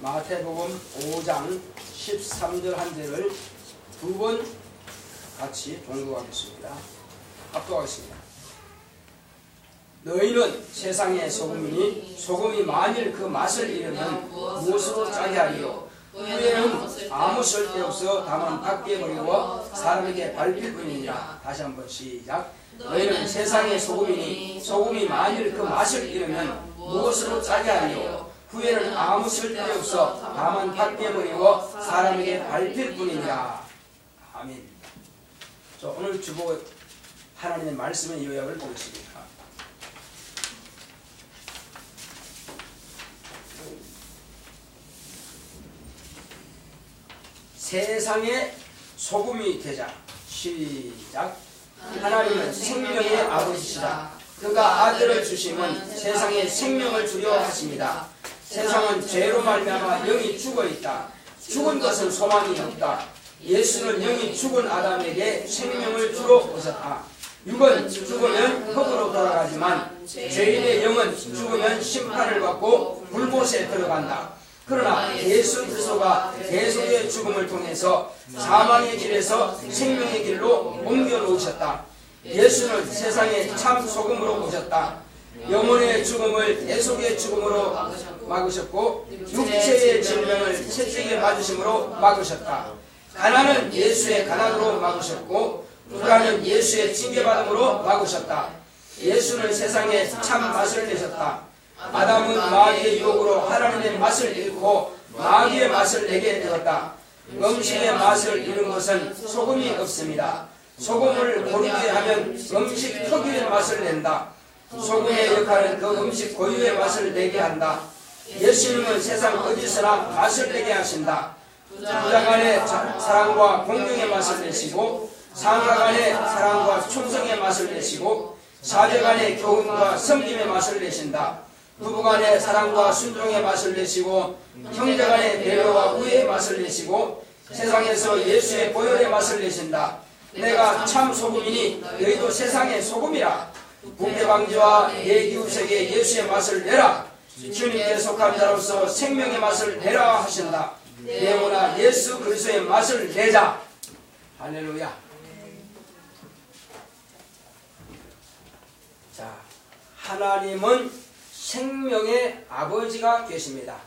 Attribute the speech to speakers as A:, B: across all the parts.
A: 마태복음 5장 13절 한 절을 두 번 같이 봉독하겠습니다. 합독하겠습니다. 너희는 세상의 소금이니 소금이 만일 그 맛을 잃으면 무엇으로 짜게 하리요? 후에는 아무 쓸데없어 다만 밖에 버리고 사람에게 밟힐 뿐이니라. 다시 한번 시작. 너희는 세상의 소금이니 소금이 만일 그 맛을 잃으면 무엇으로 짜게 하리요? 후에는 아무 쓸데없어 다만 밖에 버리고 사람에게 밟힐 뿐이니라. 아멘. 자, 오늘 주보 하나님의 말씀의 요약을 보겠습니다. 세상의 소금이 되자. 시작. 하나님은 생명의 아버지시다. 그가 아들을 주심은 세상에 생명을 주려 하십니다. 세상은 죄로 말미암아 영이 죽어있다. 죽은 것은 소망이 없다. 예수는 영이 죽은 아담에게 생명을 주러 오셨다. 육은 죽으면 흙으로 돌아가지만 죄인의 영은 죽으면 심판을 받고 불못에 들어간다. 그러나 예수 그리스도가 대속의 죽음을 통해서 사망의 길에서 생명의 길로 옮겨 놓으셨다. 예수는 세상에 참 소금으로 오셨다. 영혼의 죽음을 대속의 죽음으로 막으셨고 육체의 질병을 채찍에 맞으심으로 막으셨다. 가난은 예수의 가난으로 막으셨고 불안은 예수의 징계받음으로 막으셨다. 예수는 세상에 참 맛을 내셨다. 아담은 마귀의 유혹으로 하나님의 맛을 잃고 마귀의 맛을 내게 되었다. 음식의 맛을 잃은 것은 소금이 없습니다. 소금을 고르게 하면 음식 특유의 맛을 낸다. 소금의 역할은 그 음식 고유의 맛을 내게 한다. 예수님은 세상 어디서나 맛을 내게 하신다. 부자 간의 사랑과 공경의 맛을 내시고 상하 간의 사랑과 충성의 맛을 내시고 사제 간의 교훈과 섬김의 맛을 내신다. 부부 간의 사랑과 순종의 맛을 내시고 형제 간의 배려와 우애의 맛을 내시고 세상에서 예수의 보혈의 맛을 내신다. 내가 참 소금이니 너희도 세상의 소금이라. 부패방지와 예기우색에 예수의 맛을 내라. 주님께 속한 자로서 생명의 맛을 내라 하신다. 내 영혼아 예수 그리스도의 맛을 내자. 할렐루야. 자, 하나님은 생명의 아버지가 계십니다.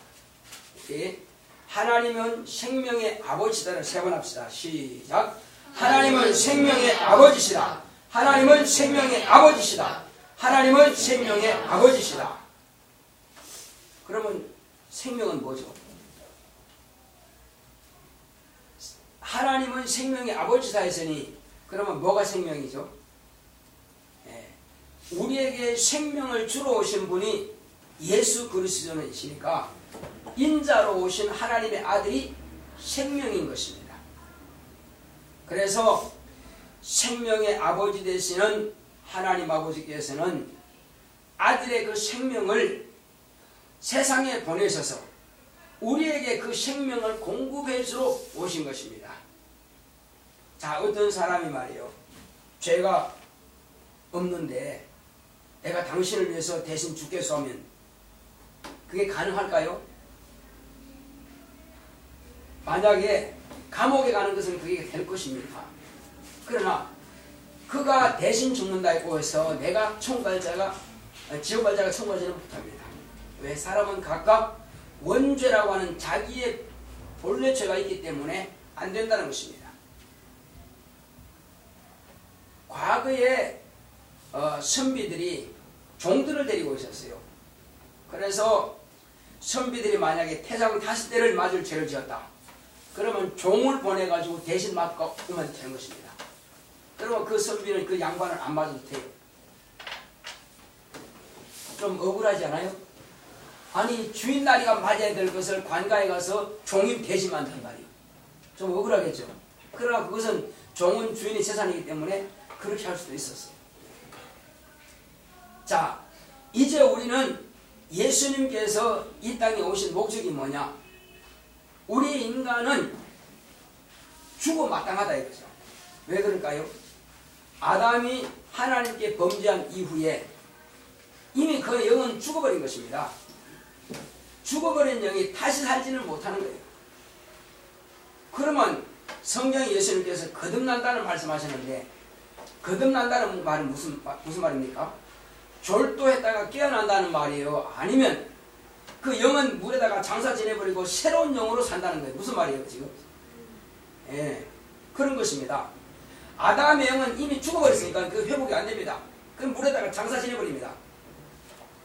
A: 하나님은 생명의 아버지다를 세 번 합시다. 시작. 하나님은 생명의 아버지시다. 하나님은 생명의 아버지시다. 하나님은 생명의 아버지시다. 그러면 생명은 뭐죠? 하나님은 생명의 아버지다 했으니 그러면 뭐가 생명이죠? 우리에게 생명을 주러 오신 분이 예수 그리스도이시니까 인자로 오신 하나님의 아들이 생명인 것입니다. 그래서 생명의 아버지 되시는 하나님 아버지께서는 아들의 그 생명을 세상에 보내셔서 우리에게 그 생명을 공급해 주러 오신 것입니다. 자, 어떤 사람이 말이에요. 죄가 없는데 내가 당신을 위해서 대신 죽겠소 하면 그게 가능할까요? 만약에 감옥에 가는 것은 그게 될 것입니다. 그러나 그가 대신 죽는다 했고 해서 내가 지옥 갈 자가 천국 가지는 못합니다. 왜? 사람은 각각 원죄라고 하는 자기의 본래 죄가 있기 때문에 안 된다는 것입니다. 과거에 선비들이 종들을 데리고 있었어요. 그래서 선비들이 만약에 태상 5대를 맞을 죄를 지었다. 그러면 종을 보내가지고 대신 맞고 오면 되는 것입니다. 그러면 그 선비는 그 양반을 안 맞아도 돼요. 좀 억울하지 않아요? 아니 주인 나리가 맞아야 될 것을 관가에 가서 종이 대신 만든단 말이에요. 좀 억울하겠죠. 그러나 그것은 종은 주인의 재산이기 때문에 그렇게 할 수도 있었어요. 자, 이제 우리는 예수님께서 이 땅에 오신 목적이 뭐냐? 우리 인간은 죽어 마땅하다 이거죠. 왜 그럴까요? 아담이 하나님께 범죄한 이후에 이미 그 영은 죽어버린 것입니다. 죽어버린 영이 다시 살지는 못하는 거예요. 그러면 성경 예수님께서 거듭난다는 말씀하셨는데, 거듭난다는 말은 무슨 말입니까? 졸도했다가 깨어난다는 말이에요? 아니면 그 영은 물에다가 장사 지내버리고 새로운 영으로 산다는 거예요? 무슨 말이에요 지금? 예, 그런 것입니다. 아담의 영은 이미 죽어버렸으니까 그 회복이 안 됩니다. 그럼 물에다가 장사 지내버립니다.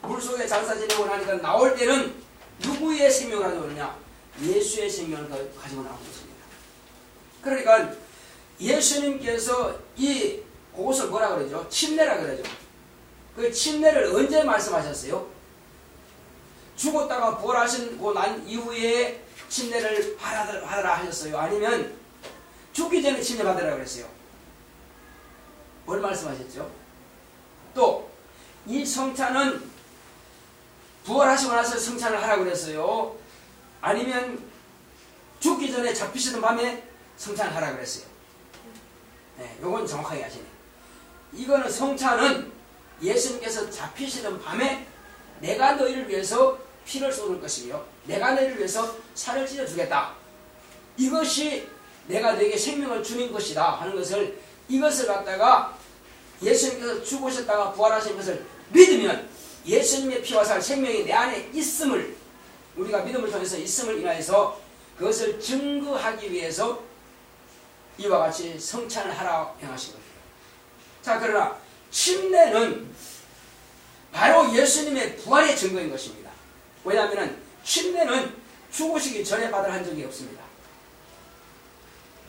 A: 물속에 장사 지내고 나니까 나올 때는 누구의 생명을 가지고 오느냐? 예수의 생명을 가지고 나오는 것입니다. 그러니까 예수님께서 이 그것을 뭐라 그러죠? 침례라 그러죠. 그 침례를 언제 말씀하셨어요? 죽었다가 부활하시고 난 이후에 침례를 받으라 하셨어요? 아니면 죽기 전에 침례 받으라 그랬어요? 뭘 말씀하셨죠? 또 이 성찬은 부활하시고 나서 성찬을 하라고 그랬어요? 아니면 죽기 전에 잡히시던 밤에 성찬을 하라고 그랬어요? 네, 요건 정확하게 하시네. 이거는 성찬은 예수님께서 잡히시던 밤에 내가 너희를 위해서 피를 쏟을 것이며 내가 너희를 위해서 살을 찢어주겠다. 이것이 내가 너에게 생명을 주는 것이다 하는 것을, 이것을 갖다가 예수님께서 죽으셨다가 부활하신 것을 믿으면 예수님의 피와 살 생명이 내 안에 있음을, 우리가 믿음을 통해서 있음을 인하여서 그것을 증거하기 위해서 이와 같이 성찬을 하라 행하신 겁니다. 자, 그러나 침례는 바로 예수님의 부활의 증거인 것입니다. 왜냐하면 침례는 죽으시기 전에 받으라 한 적이 없습니다.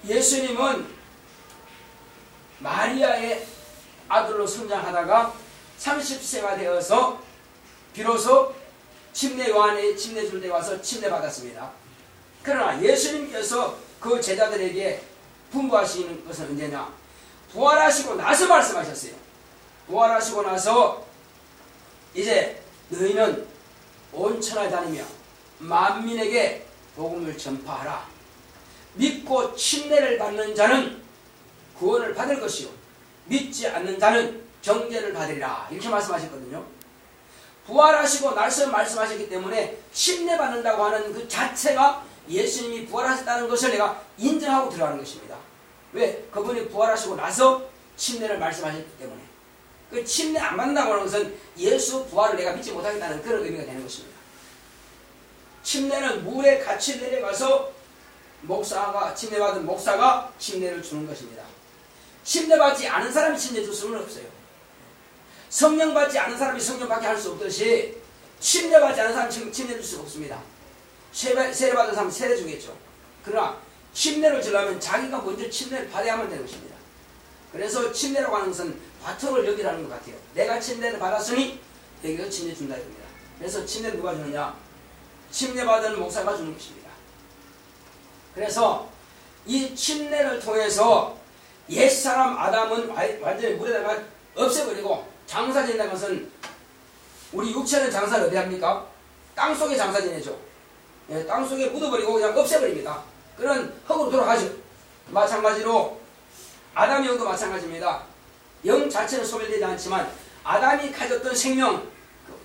A: 예수님은 마리아의 아들로 성장하다가 30세가 되어서 비로소 침례 요한의 침례 줄 때 와서 침례 받았습니다. 그러나 예수님께서 그 제자들에게 분부하시는 것은 언제냐? 부활하시고 나서 말씀하셨어요. 부활하시고 나서 이제 너희는 온 천하에 다니며 만민에게 복음을 전파하라. 믿고 침례를 받는 자는 구원을 받을 것이요 믿지 않는 자는 정죄를 받으리라. 이렇게 말씀하셨거든요. 부활하시고 나서 말씀하셨기 때문에 침례 받는다고 하는 그 자체가 예수님이 부활하셨다는 것을 내가 인정하고 들어가는 것입니다. 왜? 그분이 부활하시고 나서 침례를 말씀하셨기 때문에. 그 침례 안 받는다고 하는 것은 예수 부활을 내가 믿지 못하겠다는 그런 의미가 되는 것입니다. 침례는 물에 같이 내려가서 목사가, 침례받은 목사가 침례를 주는 것입니다. 침례받지 않은 사람이 침례 줄 수는 없어요. 성령 받지 않은 사람이 성령 받게 할 수 없듯이 침례받지 않은 사람이 침례 줄 수 없습니다. 세례 받은 사람은 세례 주겠죠. 그러나 침례를 주려면 자기가 먼저 침례를 받아야만 되는 것입니다. 그래서 침례라고 하는 것은 바통을 여기라는 것 같아요. 내가 침례를 받았으니 여기서 침례 준다 이겁니다. 그래서 침례를 누가 주느냐? 침례 받은 목사가 주는 것입니다. 그래서 이 침례를 통해서 옛사람 아담은 완전히 물에다가 없애버리고 장사 지낸다는 것은, 우리 육체는 장사를 어디 합니까? 땅속에 장사 지내죠. 예, 땅속에 묻어버리고 그냥 없애버립니다. 그런 흙으로 돌아가죠. 마찬가지로 아담의 영도 마찬가지입니다. 영 자체는 소멸되지 않지만 아담이 가졌던 생명,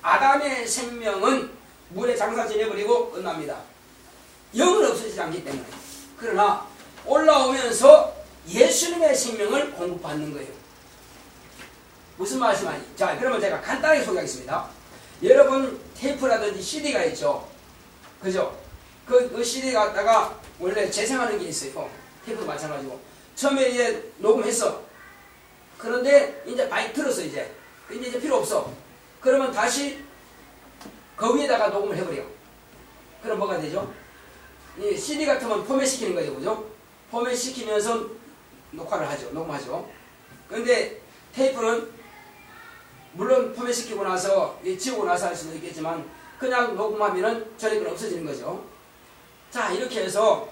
A: 아담의 생명은 물에 장사 지내버리고 끝납니다. 영은 없어지지 않기 때문에. 그러나 올라오면서 예수님의 생명을 공급받는 거예요. 무슨 말씀이냐? 자, 그러면 제가 간단하게 소개하겠습니다. 여러분 테이프라든지 CD가 있죠. 그죠? 그 CD 갖다가 원래 재생하는 게 있어요. 테이프도 마찬가지고. 처음에 이제 녹음했어. 그런데 이제 많이 들었어 이제. 근데 이제 필요 없어. 그러면 다시 그 위에다가 녹음을 해버려. 그럼 뭐가 되죠? 이 CD 같으면 포맷 시키는 거죠. 그죠? 포맷 시키면서 녹화를 하죠. 녹음하죠. 그런데 테이프는 물론 포맷 시키고 나서 지우고 나서 할 수도 있겠지만 그냥 녹음하면은 저녁은 없어지는 거죠. 자, 이렇게 해서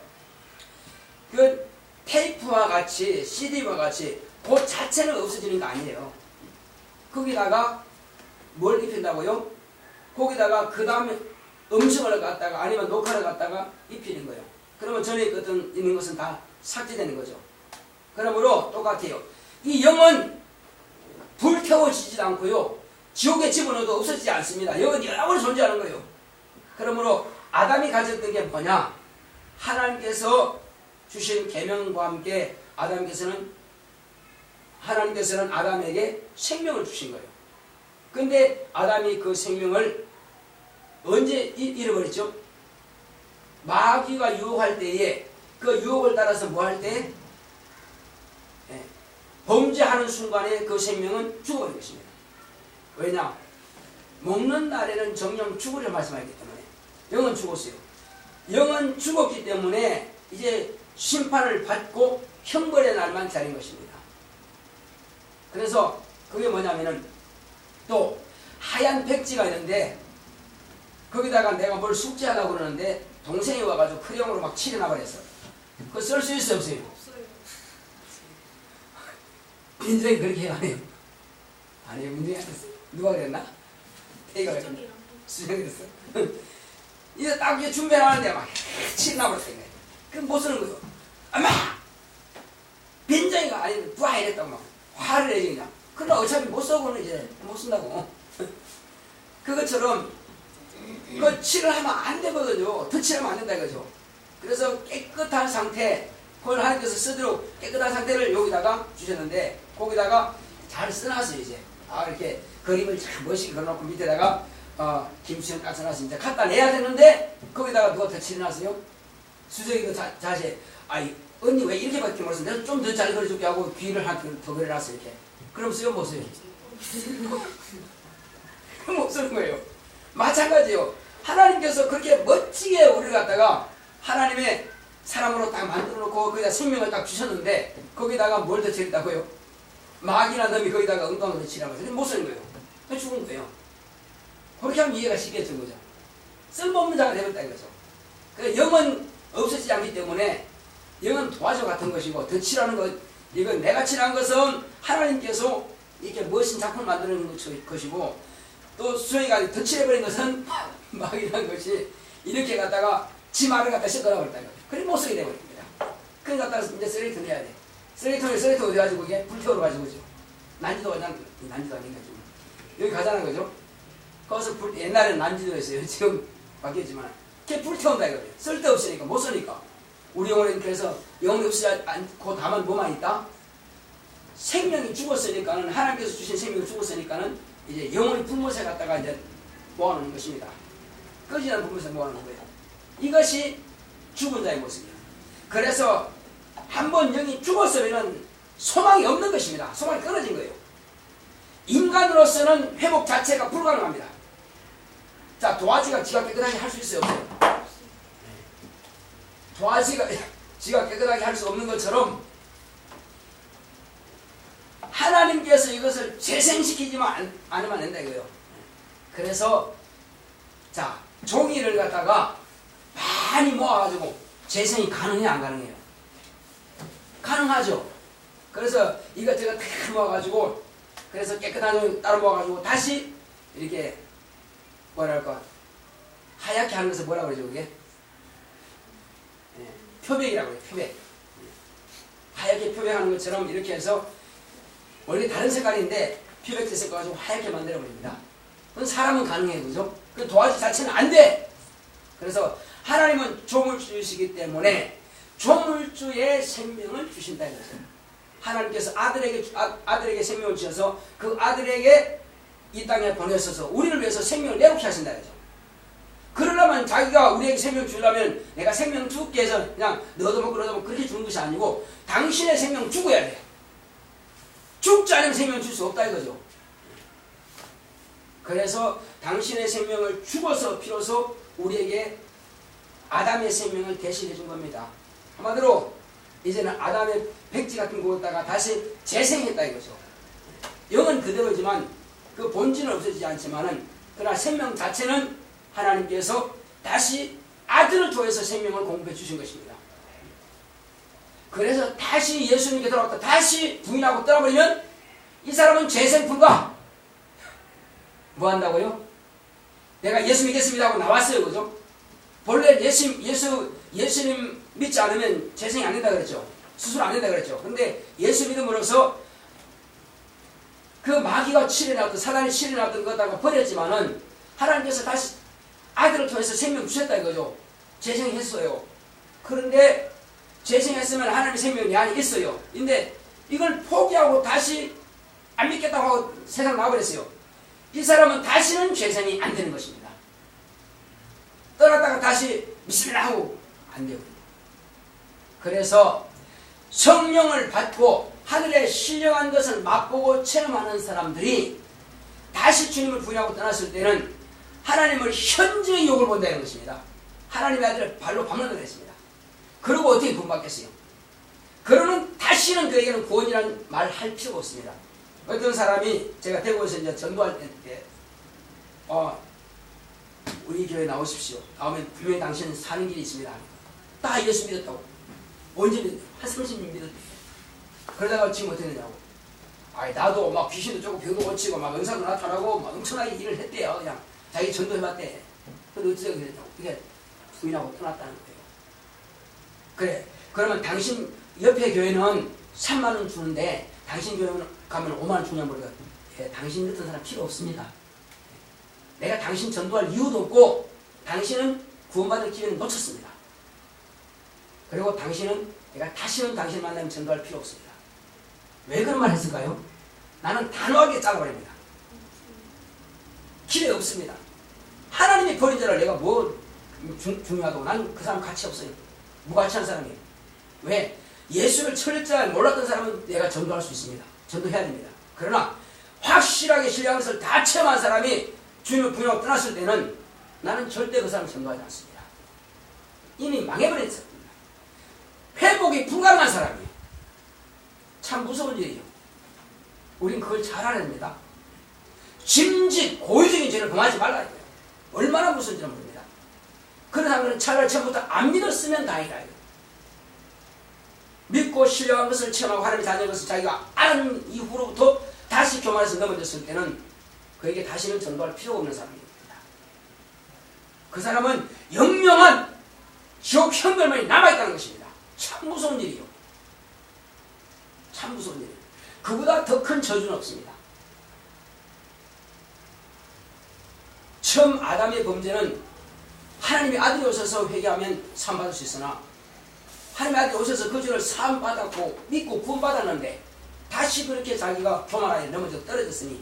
A: 그 테이프와 같이 CD와 같이 그 자체는 없어지는 거 아니에요. 거기다가 뭘 입힌다고요? 거기다가 그 다음에 음성을 갖다가 아니면 녹화를 갖다가 입히는 거예요. 그러면 전에 있는 것은 다 삭제되는 거죠. 그러므로 똑같아요. 이 영은 불태워지지 않고요. 지옥에 집어넣어도 없어지지 않습니다. 영은 영원히 존재하는 거예요. 그러므로 아담이 가졌던 게 뭐냐? 하나님께서 주신 계명과 함께 하나님께서는 아담에게 생명을 주신 거예요. 근데 아담이 그 생명을 언제 잃어버렸죠? 마귀가 유혹할 때에 그 유혹을 따라서 뭐 할 때? 범죄하는 순간에 그 생명은 죽어버린 것입니다. 왜냐? 먹는 날에는 정령 죽으려 말씀하기 때문에 영은 죽었어요. 영은 죽었기 때문에 이제 심판을 받고 형벌의 날만 기다린 것입니다. 그래서 그게 뭐냐면은 또 하얀 백지가 있는데 거기다가 내가 뭘 숙제하려고 그러는데 동생이 와가지고 크레용으로 막 칠해놔버렸어. 그거 쓸 수 있어요, 없어요? 민정이 그렇게 해야 해요. 아니, 민정이 안 했어요. 누가 그랬나? 태희가 그랬나? 수정이 그랬어. 이제 딱 이제 준비를 하는데 막 칠해놔버렸어. 그럼 못 쓰는 거예요. 엄마! 민정이가 아니, 부하 이랬다고 막 화를 내지 그냥. 그러나 어차피 못 써고는 이제 못 쓴다고. 그것처럼 그 칠을 하면 안 되거든요. 더 칠하면 안 된다 이거죠. 그래서 깨끗한 상태, 그걸 하나님께서 쓰도록 깨끗한 상태를 여기다가 주셨는데 거기다가 잘 써놨어요. 이제 이렇게 그림을 참 멋있게 그려놓고 밑에다가 김수현 딱 써놨어요. 이제 갖다 내야 되는데 거기다가 누가 더 칠해놨어요? 수정이도 자세 언니 왜 이렇게밖에 못 썼는데 좀 더 잘 그려줄게 하고 귀를 한 더 그려놨어요. 이렇게. 그럼 써요 못 써요? 못 쓰는 거예요. 마찬가지요. 하나님께서 그렇게 멋지게 우리를 갖다가 하나님의 사람으로 딱 만들어 놓고 거기다 생명을 딱 주셨는데 거기다가 뭘 더 칠했다고요? 마귀나 놈이 거기다가 엉덩이를 칠하면서 못 쓰는 거예요. 그냥 죽은 거예요. 그렇게 하면 이해가 쉽겠죠, 그죠? 쓸모없는 자가 되었다 이거죠. 그러니까 영은 없어지지 않기 때문에 영은 도화조 같은 것이고 더 칠하는 것, 이건 내가 칠한 것은 하나님께서 이렇게 멋진 작품을 만드는 것이고 또 수영이가 더 칠해버린 것은 마귀라는 것이 이렇게 갖다가 지 말을 갖다 씻어라고 했다 이거죠. 그래 못 쓰게 되버립니다. 그래 갖다가 이제 쓰레기통 내야 돼. 쓰레기통 어디 가지고 이게 불태워로 가지고죠. 난지도가 난지도 아닌가 지금 여기 가자는 거죠. 거기서 옛날에는 난지도였어요. 지금 바뀌었지만 걔 불태운다 이거죠. 쓸데없으니까 못 쓰니까. 우리 영혼에는 그래서 영혼이 없지 않고 다만 뭐만 있다? 생명이 죽었으니까는 하나님께서 주신 생명이 죽었으니까는 이제 영혼의 불못에 갖다가 이제 모아놓는 것입니다. 꺼지는 불못에 모아놓는 거예요. 이것이 죽은 자의 모습이에요. 그래서 한번 영이 죽었으면 소망이 없는 것입니다. 소망이 끊어진 거예요. 인간으로서는 회복 자체가 불가능합니다. 자, 도화지가 지가 깨끗하게 할 수 있어요, 없어요? 도화지가 지가 깨끗하게 할 수 없는 것처럼 하나님께서 이것을 재생시키지만 않으면 안 된다 이거예요. 그래서 자, 종이를 갖다가 많이 모아가지고 재생이 가능해요, 안 가능해요? 가능하죠. 그래서 이것저것 다 모아가지고 그래서 깨끗한 종이 따로 모아가지고 다시 이렇게 뭐랄까 하얗게 하는 것을 뭐라고 그러죠 그게? 표백이라고 해요. 표백. 하얗게 표백하는 것처럼 이렇게 해서 원래 다른 색깔인데 표백제 섞어 가지고 하얗게 만들어 버립니다. 그건 사람은 가능해요. 그죠? 그 도화지 자체는 안 돼. 그래서 하나님은 조물주이시기 때문에 조물주의 생명을 주신다 이거죠. 하나님께서 아들에게 생명을 주셔서 그 아들에게 이 땅에 보내셔서 우리를 위해서 생명을 내놓게 하신다 이거죠. 그러려면 자기가 우리에게 생명 주려면 내가 생명 줄게 해서 그냥 너도 먹고 그렇게 주는 것이 아니고 당신의 생명 죽어야 돼. 죽지 않으면 생명 줄 수 없다 이거죠. 그래서 당신의 생명을 죽어서 비로소 우리에게 아담의 생명을 대신해 준 겁니다. 한마디로 이제는 아담의 백지 같은 곳에다가 다시 재생했다 이거죠. 영은 그대로지만 그 본질은 없어지지 않지만은 그러나 생명 자체는 하나님께서 다시 아들을 통해서 생명을 공급해 주신 것입니다. 그래서 다시 예수님께 돌아왔다 다시 부인하고 떠나버리면 이 사람은 재생 불가. 뭐 한다고요? 내가 예수 믿겠습니다 하고 나왔어요. 그죠? 본래 예수님 믿지 않으면 재생이 안 된다 그랬죠. 수술 안 된다 그랬죠. 근데 예수 믿음으로써 그 마귀가 칠해놨던 사단이 칠해놨던 것다가 버렸지만은 하나님께서 다시 아들을 통해서 생명 주셨다 이거죠. 재생했어요. 그런데 재생했으면 하나님의 생명이 내 안에 있어요. 근데 이걸 포기하고 다시 안 믿겠다고 하고 세상 나와버렸어요. 이 사람은 다시는 재생이 안 되는 것입니다. 떠났다가 다시 믿습니다 하고 안 돼요. 그래서 성령을 받고 하늘에 신령한 것을 맛보고 체험하는 사람들이 다시 주님을 부인하고 떠났을 때는 하나님을 현저히 욕을 본다는 것입니다. 하나님의 아들을 발로 밟는다고 했습니다. 그리고 어떻게 구원받겠어요? 그러는 다시는 그에게는 구원이라는 말 할 필요가 없습니다. 어떤 사람이 제가 대구에서 이제 전도할 때 우리 교회 나오십시오. 나오면 분명히 당신은 사는 길이 있습니다. 다 예수 믿었다고. 언제 믿었다고? 한 30년 믿었다고. 그러다가 지금 어떻게 되냐고. 아이 나도 막 귀신도 쫓고 병도 고치고 막 은사도 나타나고 막 엄청나게 일을 했대요. 그냥 자기 전도해봤대. 근데 어쩌자고 그랬다고. 이게 부인하고 떠났다는 거예요. 그래. 그러면 당신 옆에 교회는 3만 원 주는데 당신 교회 가면 5만 원 주냐 모르겠어요. 예, 당신 같은 사람 필요 없습니다. 내가 당신 전도할 이유도 없고 당신은 구원받을 기회는 놓쳤습니다. 그리고 당신은 내가 다시는 당신 만나면 전도할 필요 없습니다. 왜 그런 말 했을까요? 나는 단호하게 짜고버립니다. 기회 없습니다. 하나님이 버린 자를 내가 뭐 중요하다고. 난 그 사람 가치 없어요. 무가치한 사람이에요. 왜? 예수를 철저히 몰랐던 사람은 내가 전도할 수 있습니다. 전도해야 됩니다. 그러나 확실하게 신뢰한 것을 다 체험한 사람이 주님을 부인하고 떠났을 때는 나는 절대 그 사람을 전도하지 않습니다. 이미 망해버린 사람입니다. 회복이 불가능한 사람이에요. 참 무서운 일이에요. 우린 그걸 잘 알아야 됩니다. 짐짓 고의적인 죄를 범하지 말라 이거예요. 얼마나 무서운지는 모릅니다. 그런 사람들은 차라리 처음부터 안 믿었으면 다행이다 이거예요. 믿고 신뢰한 것을 체험하고 하나님의 자녀인 것을 자기가 아는 이후로부터 다시 교만해서 넘어졌을 때는 그에게 다시는 전도할 필요가 없는 사람입니다. 그 사람은 영영한 지옥 형벌만이 남아있다는 것입니다. 참 무서운 일이요. 참 무서운 일이에요. 그보다 더 큰 저주는 없습니다. 처음 아담의 범죄는 하나님의 아들이 오셔서 회개하면 사함받을 수 있으나 하나님의 아들이 오셔서 그 죄를 사함받았고 믿고 구원받았는데 다시 그렇게 자기가 교만하게 넘어져 떨어졌으니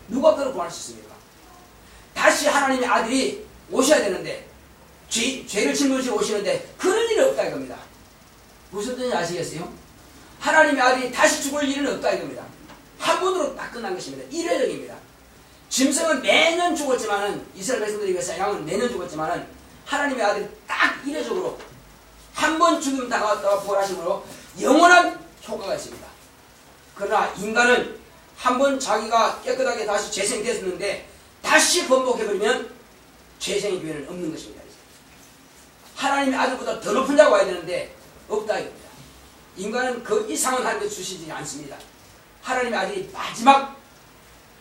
A: 누가 그를 구할 수 있습니까? 다시 하나님의 아들이 오셔야 되는데 죄를 짊어지고 오시는데 그럴 일은 없다 이겁니다. 무슨 뜻인지 아시겠어요? 하나님의 아들이 다시 죽을 일은 없다 이겁니다. 한 번으로 딱 끝난 것입니다. 일회적입니다. 짐승은 매년 죽었지만은 이스라엘 백성들에 비해서 양은 매년 죽었지만은 하나님의 아들이 딱 일회적으로 한 번 죽음 당했다가 부활하심으로 영원한 효과가 있습니다. 그러나 인간은 한 번 자기가 깨끗하게 다시 재생됐는데 다시 번복해버리면 재생의 기회는 없는 것입니다. 하나님의 아들보다 더 높은 자가 와야 되는데 없다 이겁니다. 인간은 그 이상은 하나님께 주시지 않습니다. 하나님의 아들이 마지막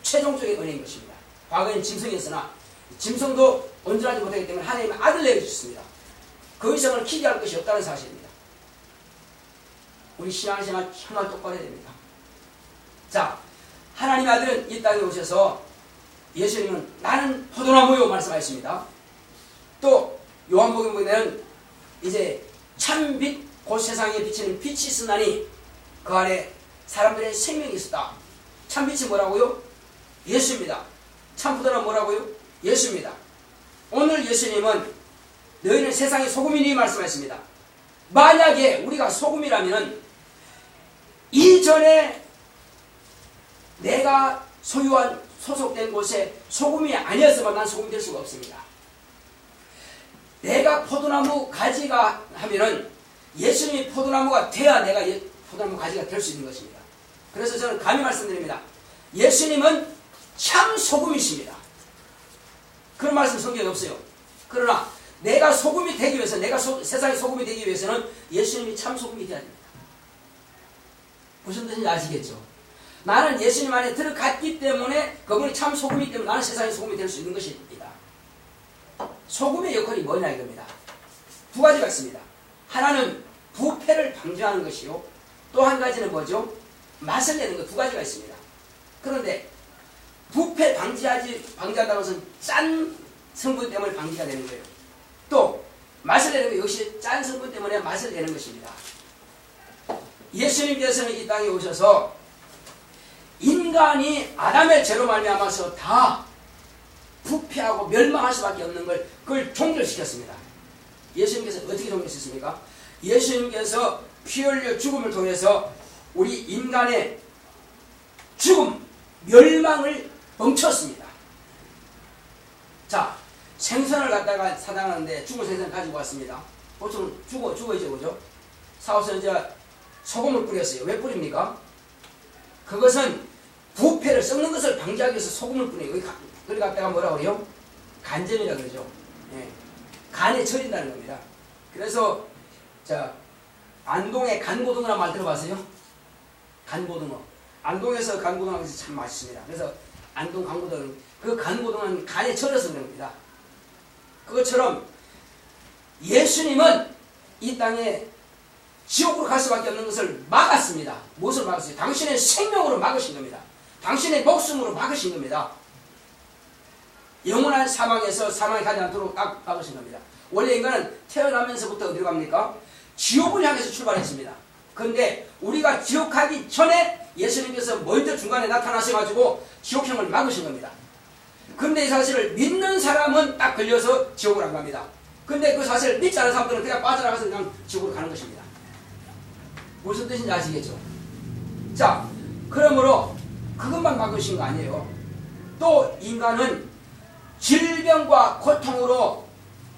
A: 최종적인 은혜인 것입니다. 과거엔 짐승이었으나 짐승도 온전하지 못하기 때문에 하나님의 아들 내려주셨습니다. 그 이상을 기대할 것이 없다는 사실입니다. 우리 신앙생활 정말 똑바로 해야 됩니다. 자, 하나님의 아들은 이 땅에 오셔서 예수님은 나는 포도나무요 말씀하셨습니다. 또 요한복음 보면 이제 참빛 곧 세상에 비치는 빛이 있으나니 그 안에 사람들의 생명이 있었다. 참빛이 뭐라고요? 예수입니다. 참포도나무 뭐라고요? 예수입니다. 오늘 예수님은 너희는 세상의 소금이니 말씀하셨습니다. 만약에 우리가 소금이라면 이전에 내가 소유한 소속된 곳에 소금이 아니었으면 난 소금이 될 수가 없습니다. 내가 포도나무 가지가 하면은 예수님이 포도나무가 돼야 내가 포도나무 가지가 될 수 있는 것입니다. 그래서 저는 감히 말씀드립니다. 예수님은 참 소금이십니다. 그런 말씀 성경에 없어요. 그러나 내가 소금이 되기 위해서, 내가 세상의 소금이 되기 위해서는 예수님이 참 소금이 되어야 됩니다. 무슨 뜻인지 아시겠죠? 나는 예수님 안에 들어갔기 때문에 그분이 참 소금이기 때문에 나는 세상의 소금이 될 수 있는 것입니다. 소금의 역할이 뭐냐 이겁니다. 두 가지가 있습니다. 하나는 부패를 방지하는 것이요. 또 한 가지는 뭐죠? 맛을 내는 것. 두 가지가 있습니다. 그런데 부패 방지한다는 것은 짠 성분 때문에 방기가 되는 거예요. 또 맛을 내는 거 역시 짠 성분 때문에 맛을 내는 것입니다. 예수님께서는 이 땅에 오셔서 인간이 아담의 죄로 말미암아서 다 부패하고 멸망할 수밖에 없는 걸 그걸 종결시켰습니다. 예수님께서 어떻게 종결시켰습니까? 예수님께서 피 흘려 죽음을 통해서 우리 인간의 죽음, 멸망을 멈췄습니다. 자, 생선을 갖다가 사당하는데 죽은 생선을 가지고 왔습니다. 보통 죽어있죠, 그죠? 사와서 이제 소금을 뿌렸어요. 왜 뿌립니까? 그것은 부패를 썩는 것을 방지하기 위해서 소금을 뿌려요. 그걸 갖다가 뭐라 그래요? 간점이라 그러죠. 예. 간에 절인다는 겁니다. 그래서 자, 안동의 간고등어란 말 들어봤어요? 간고등어. 안동에서 간고등어 하는 것이 참 맛있습니다. 그래서 안동 간고등어, 그 간고등어는 간에 절여서 그런 겁니다. 그것처럼 예수님은 이 땅에 지옥으로 갈 수밖에 없는 것을 막았습니다. 무엇을 막았어요? 당신의 생명으로 막으신 겁니다. 당신의 목숨으로 막으신 겁니다. 영원한 사망에서 사망에 가지 않도록 막으신 겁니다. 원래 인간은 태어나면서부터 어디로 갑니까? 지옥을 향해서 출발했습니다. 그런데 우리가 지옥 가기 전에 예수님께서 먼저 중간에 나타나셔가지고 지옥형을 막으신 겁니다. 그런데 이 사실을 믿는 사람은 딱 걸려서 지옥을 안 갑니다. 그런데 그 사실을 믿지 않는 사람들은 그냥 빠져나가서 그냥 지옥으로 가는 것입니다. 무슨 뜻인지 아시겠죠? 자, 그러므로 그것만 막으신 거 아니에요. 또 인간은 질병과 고통으로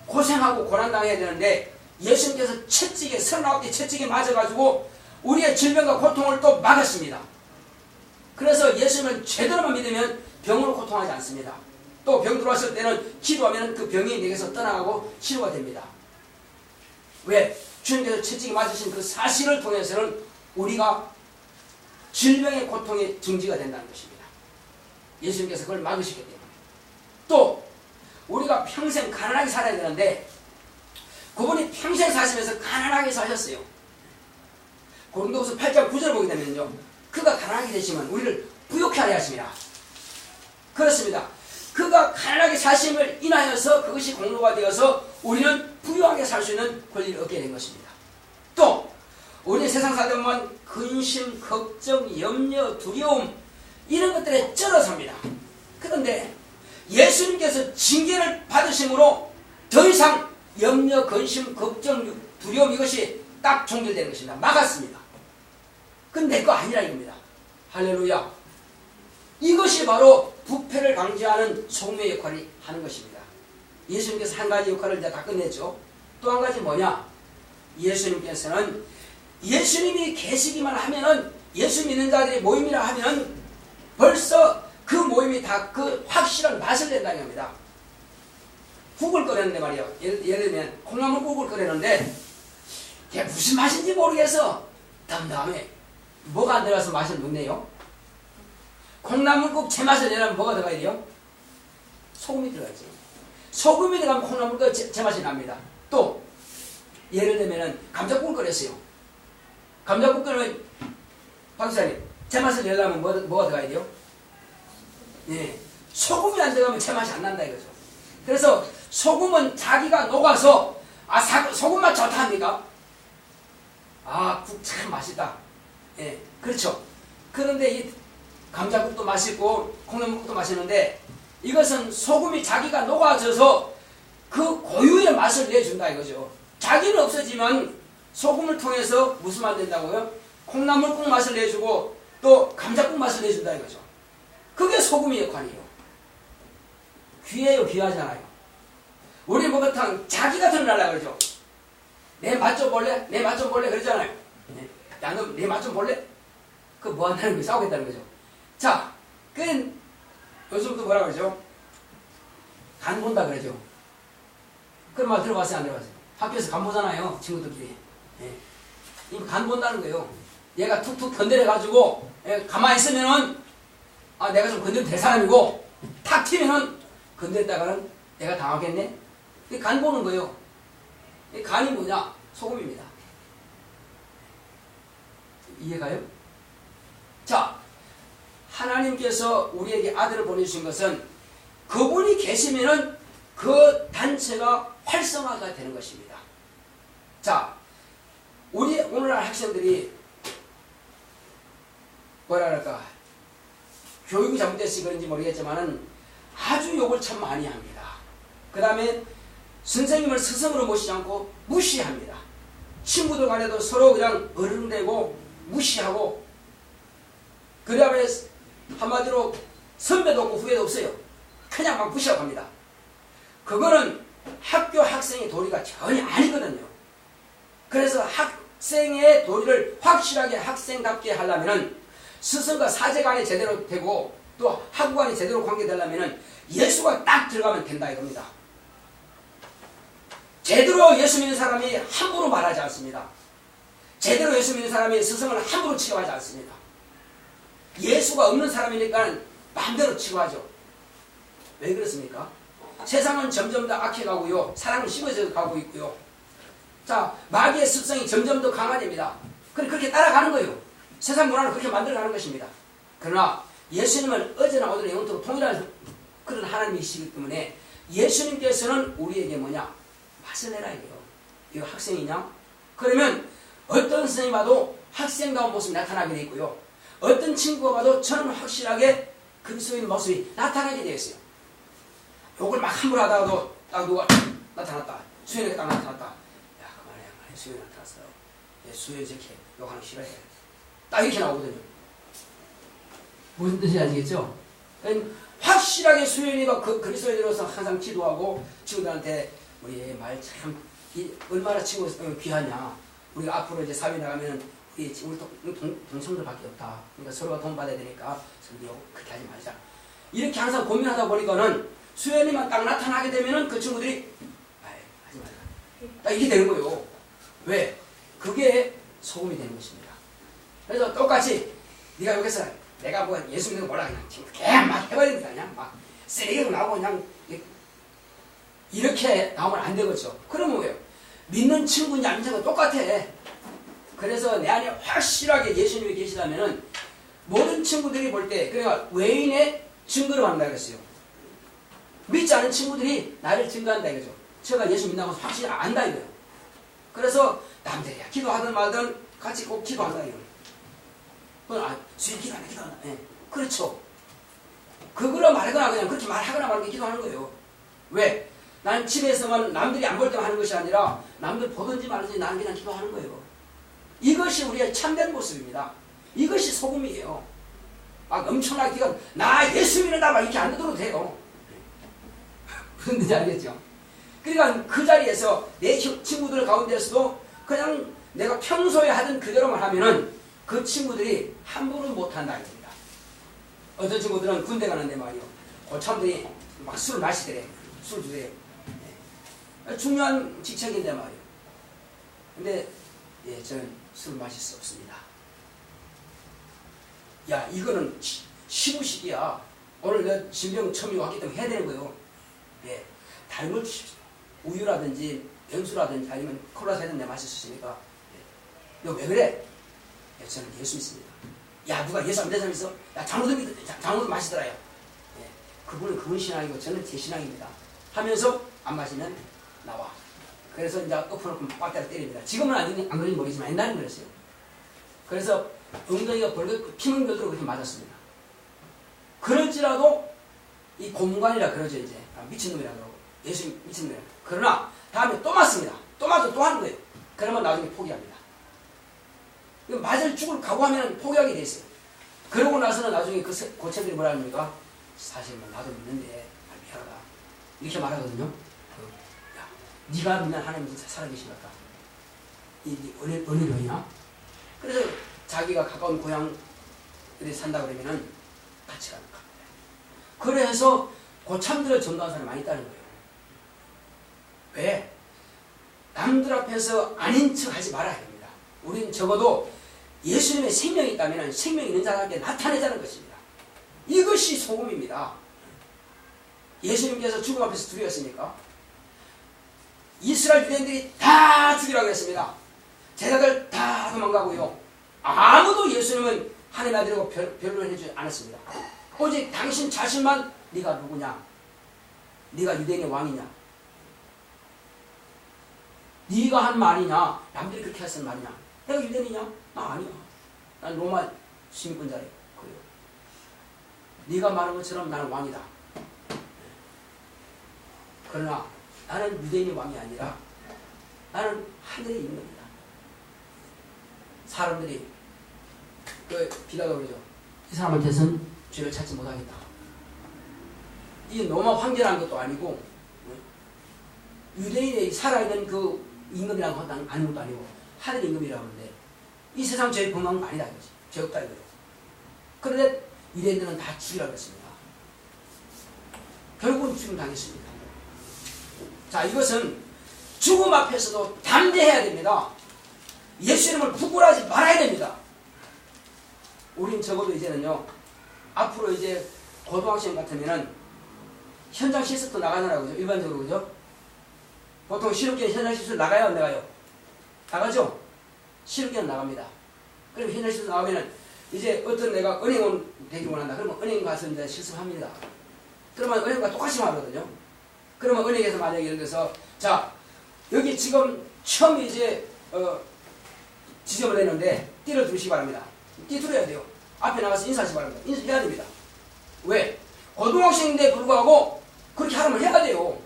A: 고생하고 고난당해야 되는데 예수님께서 채찍에 39개 채찍에 맞아가지고 우리의 질병과 고통을 또 막았습니다. 그래서 예수님은 제대로만 믿으면 병으로 고통하지 않습니다. 또 병 들어왔을 때는 기도하면 그 병이 내게서 떠나가고 치료가 됩니다. 왜? 주님께서 채찍에 맞으신 그 사실을 통해서는 우리가 질병의 고통의 정지가 된다는 것입니다. 예수님께서 그걸 막으시기 때문에. 또 우리가 평생 가난하게 살아야 되는데 그분이 평생 사시면서 가난하게 사셨어요. 고린도후서 8장 9절을 보게 되면요, 그가 가난하게 되시면 우리를 부욕해 하려 하십니다. 그렇습니다. 그가 가난하게 사심을 인하여서 그것이 공로가 되어서 우리는 부유하게 살 수 있는 권리를 얻게 된 것입니다. 또 우리 세상 살다 보면 근심, 걱정, 염려, 두려움 이런 것들에 쩔어 삽니다. 그런데 예수님께서 징계를 받으심으로 더 이상 염려, 근심, 걱정, 두려움 이것이 딱 종결되는 것입니다. 막았습니다. 그건 내 거 아니라 이겁니다. 할렐루야. 이것이 바로 부패를 방지하는 소금의 역할을 하는 것입니다. 예수님께서 한 가지 역할을 이제 다 끝냈죠. 또 한 가지 뭐냐? 예수님께서는 예수님이 계시기만 하면은 예수 믿는 자들이 모임이라 하면 벌써 그 모임이 다 그 확실한 맛을 낸다는 겁니다. 국을 끓였는데 말이에요. 예를 들면 콩나물국을 끓였는데 그게 무슨 맛인지 모르겠어. 담담해. 뭐가 안 들어가서 맛을 못 내요? 콩나물국 제맛을 내려면 뭐가 들어가야 돼요? 소금이 들어가야죠. 소금이 들어가면 콩나물국 제맛이 납니다. 또 예를 들면 감자국을 끓였어요. 감자국 끓이면 박사님 제맛을 내려면 뭐가 들어가야 돼요? 네, 소금이 안 들어가면 제맛이 안 난다 이거죠. 그래서 소금은 자기가 녹아서 소금 맛 좋다 합니까? 국 참 맛있다. 예, 그렇죠. 그런데 이 감자국도 맛있고 콩나물국도 맛있는데 이것은 소금이 자기가 녹아져서 그 고유의 맛을 내준다 이거죠. 자기는 없어지면 소금을 통해서 무슨 맛 된다고요? 콩나물국 맛을 내주고 또 감자국 맛을 내준다 이거죠. 그게 소금의 역할이에요. 귀해요, 귀하잖아요. 우리 목욕탕 자기가 드러나려고 그러죠. 내 맛 좀 볼래? 내 맛 좀 볼래? 그러잖아요. 야, 너 내 맛 좀 볼래? 그거 뭐 한다는 거예요? 싸우겠다는 거죠. 자, 요즘도 뭐라 그러죠? 간 본다 그러죠. 그런 말 들어봤어요? 안 들어봤어요? 학교에서 간 보잖아요, 친구들끼리. 예. 이거 간 본다는 거예요. 얘가 툭툭 건드려가지고, 가만히 있으면은, 내가 좀 건드려도 될 사람이고, 탁 튀면은, 건드렸다가는 내가 당하겠네? 이 간 보는 거예요. 이 간이 뭐냐? 소금입니다. 이해가요? 자, 하나님께서 우리에게 아들을 보내주신 것은 그분이 계시면은 그 단체가 활성화가 되는 것입니다. 자, 우리 오늘날 학생들이 뭐라 그럴까, 교육이 잘못돼서 그런지 모르겠지만은 아주 욕을 참 많이 합니다. 그 다음에 선생님을 스승으로 모시지 않고 무시합니다. 친구들 간에도 서로 그냥 어른되고 무시하고, 그다음에 한마디로 선배도 없고 후배도 없어요. 그냥 막 무시하고 합니다. 그거는 학교 학생의 도리가 전혀 아니거든요. 그래서 학생의 도리를 확실하게 학생답게 하려면은 스승과 사제 간에 제대로 되고 또 학우 간에 제대로 관계되려면은 예수가 딱 들어가면 된다 이겁니다. 제대로 예수 믿는 사람이 함부로 말하지 않습니다. 제대로 예수 믿는 사람이 스승을 함부로 취급하지 않습니다. 예수가 없는 사람이니까 마음대로 취급하죠. 왜 그렇습니까? 세상은 점점 더 악해가고요. 사랑은 씹어져 가고 있고요. 자, 마귀의 습성이 점점 더 강화됩니다. 그렇게 따라가는 거예요. 세상 문화를 그렇게 만들어가는 것입니다. 그러나 예수님은 어제나 오늘나 영원토록 동일한 그런 하나님이시기 때문에 예수님께서는 우리에게 뭐냐? 맛을 내라 이거요. 이거 학생이냐? 그러면 어떤 선생님이 봐도 학생다운 모습이 나타나게 되어 있고요. 어떤 친구가 봐도 저는 확실하게 그리스도인 모습이 나타나게 되어 있어요. 욕을 막 함부로 하다가도 딱 누가 나타났다. 수현이가 딱 나타났다. 야, 그만해. 수현이 나타났어요. 예, 수현이 저렇게 욕하는 거 싫어해. 딱 이렇게 나오거든요. 무슨 뜻인지 아시겠죠? 확실하게 수현이가 그리스도인으로서 항상 기도하고 친구들한테 우리 말 참 얼마나 친구 귀하냐. 우리가 앞으로 이제 사회 나가면 우리 동성들밖에 없다. 그러니까 서로가 돈 받아야 되니까 서로 그렇게 하지 말자. 이렇게 항상 고민하다 보니까는 수현이만 딱 나타나게 되면은 그 친구들이 하지 말라. 딱 이렇게 되는 거예요. 왜? 그게 소금이 되는 것입니다. 그래서 똑같이 네가 여기서 내가 뭐 예수 믿는 거 몰라 그냥 막 해봐야 됩니다. 그냥 막 쓰레기로 나오고 그냥 이렇게 나오면 안 되겠죠. 그러면 뭐예요? 믿는 친구냐 안 친구가 똑같아. 그래서 내 안에 확실하게 예수님이 계시다면은 모든 친구들이 볼 때 그러니까 외인의 증거를 한다 그랬어요. 믿지 않은 친구들이 나를 증거한다 이거죠. 제가 예수 믿는다고 확실히 안다 이거예요. 그래서 남들이 기도하든 말든 같이 꼭 기도한다 이거예요. 수익 기도하나 기도하나. 예. 그렇죠. 그거로 말하거나 그냥 그렇게 말하거나 말게 기도하는 거예요. 왜? 난 집에서만 남들이 안 볼 때만 하는 것이 아니라 남들 보든지 말든지 나는 그냥 기도하는 거예요. 이것이 우리의 참된 모습입니다. 이것이 소금이에요. 막 엄청나게 기가 나 예수 믿는다 막 이렇게 안 들어도 돼요. 무슨 뜻인지 알겠죠? 그러니까 그 자리에서 내 친구들 가운데서도 그냥 내가 평소에 하던 그대로만 하면은 그 친구들이 함부로 못한다 입니다. 어떤 친구들은 군대 가는데 말이요. 고참들이 막 술을 마시더래. 술 주세요. 네. 중요한 직책인데 말이요. 근데 예, 저는 술을 마실 수 없습니다. 야, 이거는 시부식이야. 오늘 내 진병 처음이 왔기 때문에 해야 되는 거예요. 예, 다른 걸 주십시오. 우유라든지 연수라든지 아니면 콜라 사이드 내 마실 수 있으니까. 예. 너 왜 그래? 예, 저는 예수 믿습니다. 야, 누가 예수 안 믿는 사람 있어? 야, 장로도 마시더라요. 예, 그분은 그분 신앙이고 저는 제 신앙입니다. 하면서 안 마시면 나와. 그래서 이제 엎어놓고 빡대로 때립니다. 지금은 안 그런지 모르겠지만 옛날엔 그랬어요. 그래서 엉덩이가 벌겋고 피문교도로 그렇게 맞았습니다. 그럴지라도 이 고문관이라 그러죠 이제. 미친놈이라 그러고 예수 미친놈이라. 그러나 다음에 또 맞습니다. 또 맞고 또 하는 거예요. 그러면 나중에 포기합니다. 맞을 죽을 각오하면 포기하게 돼 있어요. 그러고 나서는 나중에 그 고체들이 뭐라 합니까? 사실 뭐 나도 믿는데 미안하다 이렇게 말하거든요. 야, 네가 믿는 하나님 진짜 살아계신 것 같다. 이 어느 교이나? 그래서 자기가 가까운 고향에 산다 그러면은 같이 가는 겁니다. 그래서 고참들을 전도한 사람이 많이 있다는 거예요. 왜? 남들 앞에서 아닌 척 하지 말아야 됩니다. 우린 적어도 예수님의 생명이 있다면 생명이 있는 자들에게 나타내자는 것입니다. 이것이 소금입니다. 예수님께서 죽음 앞에서 두려웠습니까? 이스라엘 유대인들이 다 죽이라고 했습니다. 제자들 다 도망가고요. 아무도 예수님은 하나님 아들이라고 별로 해주지 않았습니다. 오직 당신 자신만 네가 누구냐? 네가 유대인의 왕이냐? 네가 한 말이냐? 남들이 그렇게 하는 말이냐? 내가 유대인이냐? 나 아니야. 난 로마 시민권자래. 그래요. 네가 말한 것처럼 나는 왕이다. 그러나 나는 유대인의 왕이 아니라 나는 하늘의 임금이다. 사람들이 빌라도 그러죠. 이 사람한테서는 죄를 찾지 못하겠다. 이 로마 황제라는 것도 아니고 유대인의 살아있는 그 임금이라는 것도 아닌 것도 아니고 하늘의 임금이라고 하는데 이 세상 죄 범한 거 아니다 이거지. 죄 없다 이거죠. 그런데 유대인들은 다 죽이라고 했습니다. 결국은 죽임 당했습니다. 자, 이것은 죽음 앞에서도 담대해야 됩니다. 예수 이름을 부끄러워하지 말아야 됩니다. 우린 적어도 이제는요, 앞으로 이제 고등학생 같으면은 현장 실습도 나가느라고 그죠? 일반적으로 그죠? 보통 실업계는 현장 실습 나가요, 안 나가요? 나가죠? 실업계는 나갑니다. 그럼 현장 실습 나가면은 이제 어떤 내가 은행원 되기 원한다. 그러면 은행 가서 이제 실습합니다. 그러면 은행과 똑같이 말하거든요. 그러면 은행에서 만약에 예를 들어서 자, 여기 지금 처음 이제 지점을 내는데 띠를 두르시기 바랍니다. 띠 들어야 돼요. 앞에 나가서 인사하시기 바랍니다. 인사해야 됩니다. 왜? 고등학생인데 불구하고 그렇게 하라면 해야 돼요.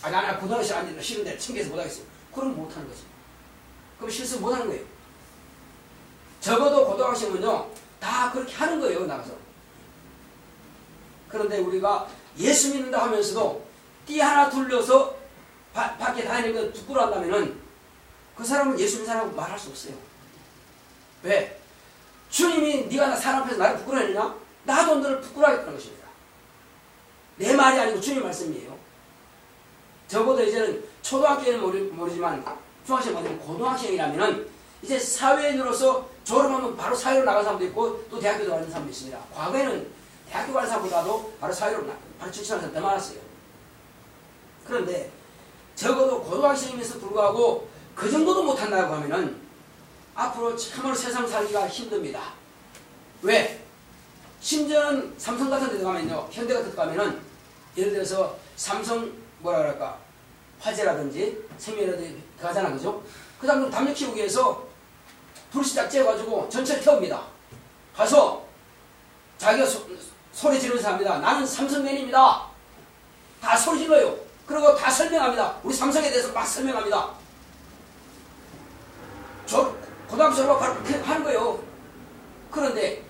A: 아, 나는 고등학생 안 되는 싫은데 챙겨서 못하겠어요. 그럼 못하는 거지. 그럼 실습 못하는 거예요. 적어도 고등학생은요, 다 그렇게 하는 거예요, 나가서. 그런데 우리가 예수 믿는다 하면서도 띠 하나 둘러서 밖에 다니는 거 부끄러워한다면은 그 사람은 예수 믿는 사람하고 말할 수 없어요. 왜? 주님이 네가 나 사람 앞에서 나를 부끄러워했느냐? 나도 너를 부끄러워하겠다는 것입니다. 내 말이 아니고 주님 말씀이에요. 적어도 이제는 초등학교는 모르지만 중학생 아니면 고등학생이라면은 이제 사회인으로서 졸업하면 바로 사회로 나가는 사람도 있고 또 대학교 들어가는 사람도 있습니다. 과거에는 대학교 가는 사람보다도 바로 사회로 바로 출신하는 사람 더 많았어요. 그런데 적어도 고등학생임에서 불구하고 그 정도도 못한다고 하면은 앞으로 참으로 세상 살기가 힘듭니다. 왜? 심지어는 삼성 같은 데 들어가면요, 현대 같은 데 가면은 예를 들어서 삼성 뭐라 그럴까 화재라든지 생명이라든지 가잖아, 그죠? 그 사람들 담배 피우기 위해서 불씨 딱 쬐가지고 전체를 태웁니다. 가서 자기가 소리 지르면서 합니다. 나는 삼성맨입니다. 다 소리 질러요. 그리고 다 설명합니다. 우리 삼성에 대해서 막 설명합니다. 고등학교 졸업하고 바로 그렇게 하는 거예요. 그런데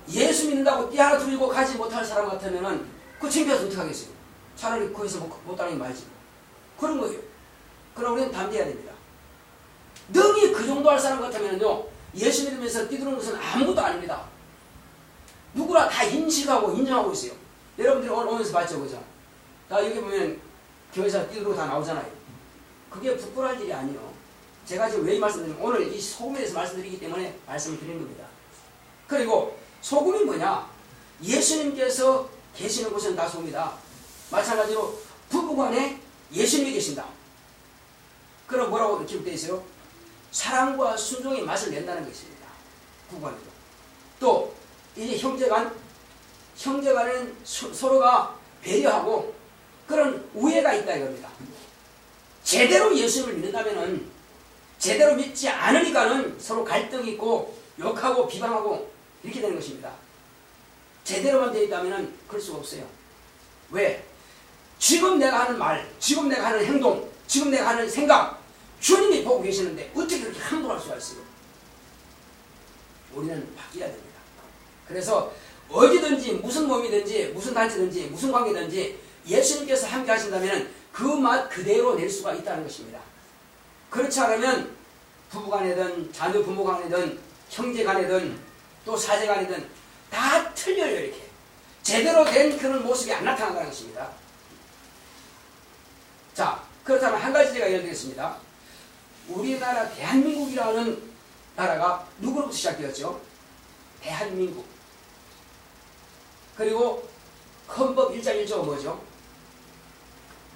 A: 예수 믿는다고 띠 하나 들고 가지 못할 사람 같으면은 그 창피해서 어떻게 하겠어요? 차라리 거기서 못 다니기 말지. 그런 거예요. 그럼 우리는 담대해야 됩니다. 능히 그 정도 할 사람 같으면요, 예수 믿으면서 뛰드는 것은 아무것도 아닙니다. 누구나 다 인식하고 인정하고 있어요. 여러분들이 오늘 오면서 봤죠, 그죠? 다 여기 보면 교회에서 뛰드고 다 나오잖아요. 그게 부끄러울 일이 아니에요. 제가 지금 왜 이 말씀드리면 오늘 이 소금에 대해서 말씀드리기 때문에 말씀을 드리는 겁니다. 그리고 소금이 뭐냐? 예수님께서 계시는 곳은 다 소금이다. 마찬가지로 부부간에 예수님이 계신다. 그럼 뭐라고 기록되어 있어요? 사랑과 순종의 맛을 낸다는 것입니다. 부부간에도. 또 이제 형제간은 서로가 배려하고 그런 우애가 있다 이겁니다. 제대로 예수님을 믿는다면은 제대로 믿지 않으니까는 서로 갈등이 있고 욕하고 비방하고 이렇게 되는 것입니다. 제대로만 되어 있다면은 그럴 수가 없어요. 왜? 지금 내가 하는 말, 지금 내가 하는 행동, 지금 내가 하는 생각, 주님이 보고 계시는데 어떻게 그렇게 함부로 할 수가 있어요? 우리는 바뀌어야 됩니다. 그래서 어디든지 무슨 몸이든지 무슨 단체든지 무슨 관계든지 예수님께서 함께 하신다면 그 맛 그대로 낼 수가 있다는 것입니다. 그렇지 않으면 부부간이든 자녀 부모간이든 형제간이든 또 사제간이든 다 틀려요. 이렇게 제대로 된 그런 모습이 안 나타난다는 것입니다. 자, 그렇다면 한 가지 제가 예를 들겠습니다. 우리나라 대한민국이라는 나라가 누구로부터 시작되었죠? 대한민국. 그리고 헌법 1장 1조가 뭐죠?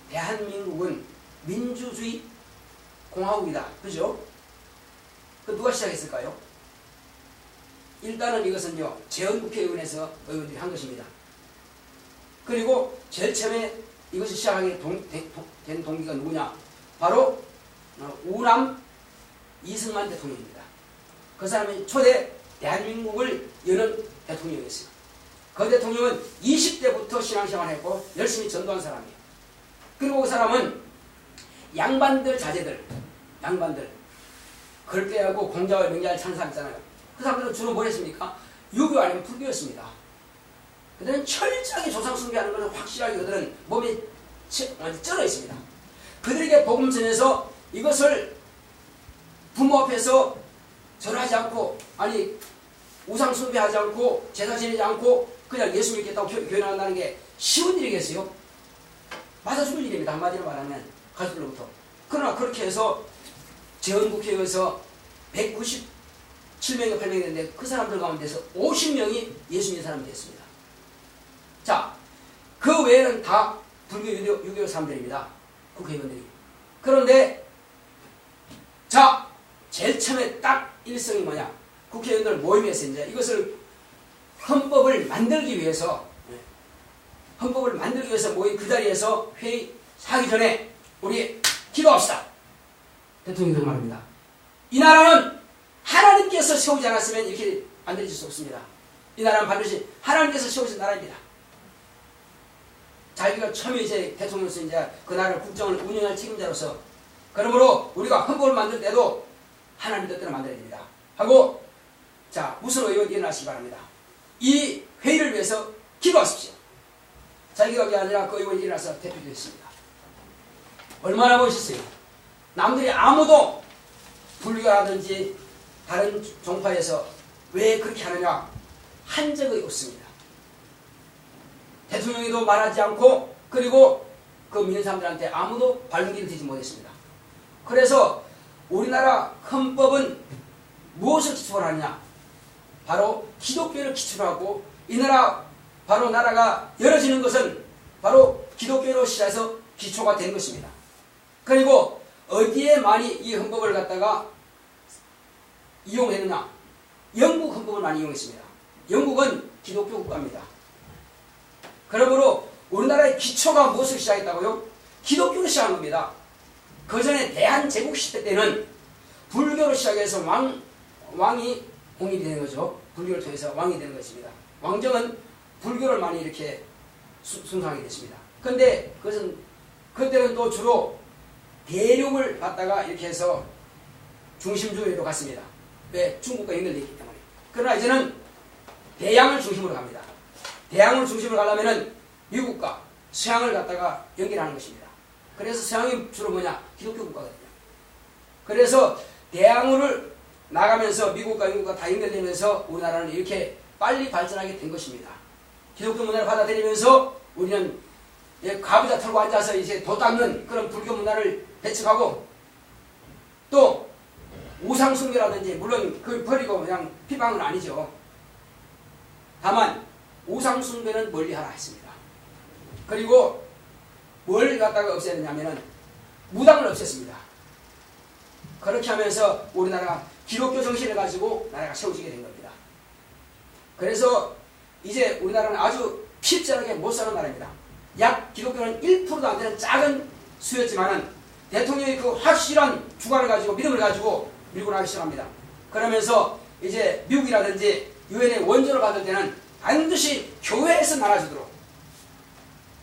A: 대한민국은 민주주의 공화국이다. 그죠? 그 누가 시작했을까요? 일단은 이것은요, 재헌국회의원에서 의원들이 한 것입니다. 그리고 제일 처음에 이것을 시작하게 된 동기가 누구냐? 바로 우남 이승만 대통령입니다. 그 사람이 초대 대한민국을 여는 대통령이었어요. 그 대통령은 20대부터 신앙생활을 했고 열심히 전도한 사람이에요. 그리고 그 사람은 양반들 자제들, 양반들 걸게하고 공자와 명자를 찾는 사람 있잖아요. 그 사람들은 주로 뭘 했습니까? 유교 아니면 불교였습니다. 그들은 철저하게 조상 숭배하는 것을 확실하게 그들은 몸에 쩔어 있습니다. 그들에게 복음 전해서 이것을 부모 앞에서 절하지 않고, 아니 우상 숭배하지 않고 제사 지내지 않고 그냥 예수 믿겠다고 교회 나간다는 게 쉬운 일이겠어요? 맞아 죽을 일입니다. 한마디로 말하면 가족들로부터. 그러나 그렇게 해서 재헌국회에서 197명이 8명이 됐는데 그 사람들 가운데서 50명이 예수 믿는 사람이 됐습니다. 자, 그 외에는 다 불교 유교 사람들입니다. 국회의원들이. 그런데 자, 제일 처음에 딱 일성이 뭐냐? 국회의원들 모임에서 이제 이것을 헌법을 만들기 위해서 모인 그 자리에서 회의하기 전에 우리 기도합시다. 대통령이 말합니다. 이 나라는 하나님께서 세우지 않았으면 이렇게 만들어질 수 없습니다. 이 나라는 반드시 하나님께서 세우신 나라입니다. 자기가 처음에 이제 대통령으로서 이제 그 나라를 국정을 운영할 책임자로서, 그러므로 우리가 헌법을 만들 때도 하나님 뜻대로 만들어야 됩니다. 하고, 자, 무슨 의원 일어나시기 바랍니다. 이 회의를 위해서 기도하십시오. 자기가 그게 아니라 그 의원이 일어나서 대표되었습니다. 얼마나 멋있어요. 남들이 아무도 불교라든지 다른 종파에서 왜 그렇게 하느냐 한 적이 없습니다. 대통령이도 말하지 않고, 그리고 그 믿는 사람들한테 아무도 발등기를 대지 못했습니다. 그래서 우리나라 헌법은 무엇을 기초로 하느냐? 바로 기독교를 기초로 하고, 이 나라 바로 나라가 열어지는 것은 바로 기독교로 시작해서 기초가 된 것입니다. 그리고 어디에 많이 이 헌법을 갖다가 이용했느냐? 영국 헌법을 많이 이용했습니다. 영국은 기독교 국가입니다. 그러므로 우리나라의 기초가 무엇을 시작했다고요? 기독교로 시작한 겁니다. 그 전에 대한제국 시대 때는 불교로 시작해서 왕이 공이 되는 거죠. 불교를 통해서 왕이 되는 것입니다. 왕정은 불교를 많이 이렇게 숭상하게 됐습니다. 그런데 그것은 그때는 또 주로 대륙을 갖다가 이렇게 해서 중심주의로 갔습니다. 왜? 중국과 연결되어 있기 때문에. 그러나 이제는 대양을 중심으로 갑니다. 대양을 중심으로 가려면은 미국과 서양을 갖다가 연결하는 것입니다. 그래서 서양이 주로 뭐냐? 기독교 국가거든요. 그래서 대양을 나가면서 미국과 영국과 다 연결되면서 우리나라는 이렇게 빨리 발전하게 된 것입니다. 기독교 문화를 받아들이면서 우리는 가부좌 털고 앉아서 이제 도 닦는 그런 불교 문화를 배척하고, 또 우상숭배라든지, 물론 그걸 버리고 그냥 비방은 아니죠. 다만 우상숭배는 멀리하라 했습니다. 그리고 뭘 갖다가 없애느냐면은 무당을 없앴습니다. 그렇게 하면서 우리나라가 기독교 정신을 가지고 나라가 세워지게 된 겁니다. 그래서 이제 우리나라는 아주 핍절하게 못 사는 나라입니다. 약 기독교는 1%도 안 되는 작은 수였지만은 대통령이 그 확실한 주관을 가지고 믿음을 가지고 밀고 나가기 시작합니다. 그러면서 이제 미국이라든지 유엔의 원조를 받을 때는 반드시 교회에서 나눠주도록.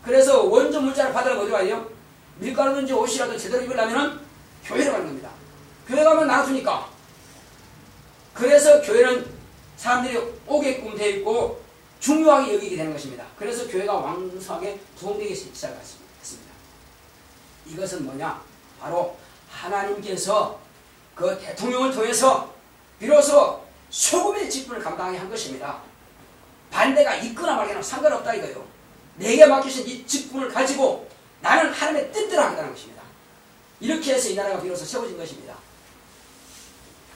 A: 그래서 원조 물자를 받으려면 어디 가요? 밀가루든지 옷이라도 제대로 입으려면 교회로 가는 겁니다. 교회 가면 나눠주니까. 그래서 교회는 사람들이 오게끔 되어 있고 중요하게 여기게 되는 것입니다. 그래서 교회가 왕성하게 부흥되기 시작했습니다. 이것은 뭐냐? 바로 하나님께서 그 대통령을 통해서 비로소 소금의 직분을 감당하게 한 것입니다. 반대가 있거나 말거나 상관없다 이거요. 내게 맡기신 이 직분을 가지고 나는 하나님의 뜻대로 하겠다는 것입니다. 이렇게 해서 이 나라가 비로소 세워진 것입니다.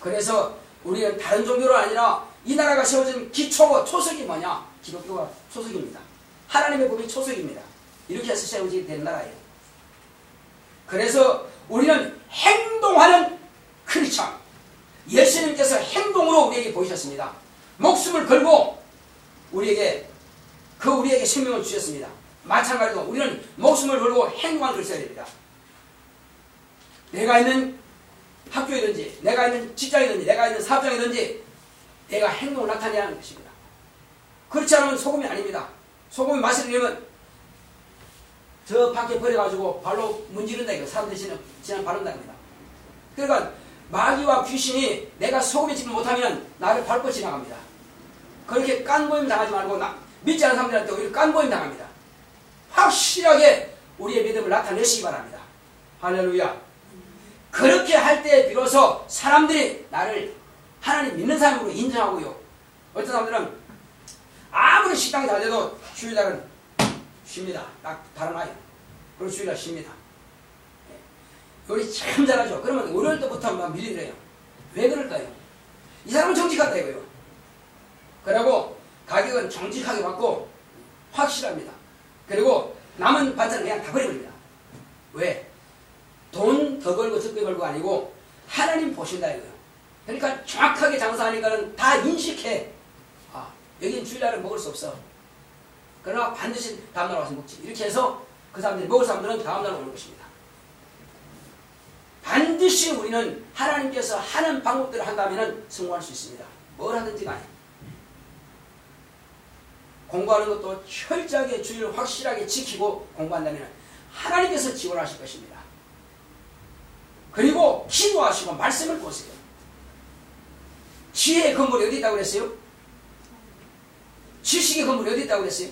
A: 그래서 우리는 다른 종교로 아니라 이 나라가 세워진 기초고 초석이 뭐냐? 기독교가 초석입니다. 하나님의 법이 초석입니다. 이렇게 해서 세워지게 된 나라예요. 그래서 우리는 행동하는 크리스천, 예수님께서 행동으로 우리에게 보이셨습니다. 목숨을 걸고 우리에게 생명을 주셨습니다. 마찬가지로 우리는 목숨을 걸고 행동하는 것을 써야 됩니다. 내가 있는 학교이든지 내가 있는 직장이든지 내가 있는 사업장이든지 내가 행동을 나타내야 하는 것입니다. 그렇지 않으면 소금이 아닙니다. 소금이 맛을 내면 저 밖에 버려가지고 발로 문지른다 이거 사람들이 지난 바른다 입니다. 그러니까 마귀와 귀신이 내가 소금이 지금 못하면 나를 밟고 지나갑니다. 그렇게 깐보임 당하지 말고 믿지 않는 사람들한테 오히려 깐보임 당합니다. 확실하게 우리의 믿음을 나타내시기 바랍니다. 할렐루야. 그렇게 할 때 비로소 사람들이 나를 하나님 믿는 사람으로 인정하고요. 어떤 사람들은 아무리 식당이 잘 돼도 주일날은 쉽니다. 딱 달아나요. 그리고 주일날 쉽니다. 요리 참 잘하죠. 그러면 월요일 때부터 막 밀리더래요. 왜 그럴까요? 이 사람은 정직하다 이거예요. 그리고 가격은 정직하게 받고 확실합니다. 그리고 남은 반찬은 그냥 다 버려버립니다. 왜? 돈 더 걸고 적게 걸고 아니고 하나님 보신다 이거예요. 그러니까 정확하게 장사하니까는 다 인식해. 아, 여기는 주일날은 먹을 수 없어. 그러나 반드시 다음날 와서 먹지. 이렇게 해서 그 사람들이 먹을 사람들은 다음날 오는 것입니다. 반드시 우리는 하나님께서 하는 방법대로 한다면 성공할 수 있습니다. 뭘 하든지 간에. 공부하는 것도 철저하게 주의를 확실하게 지키고 공부한다면 하나님께서 지원하실 것입니다. 그리고 기도하시고 말씀을 보세요. 지혜의 근본이 어디 있다고 그랬어요? 지식의 근본이 어디 있다고 그랬어요?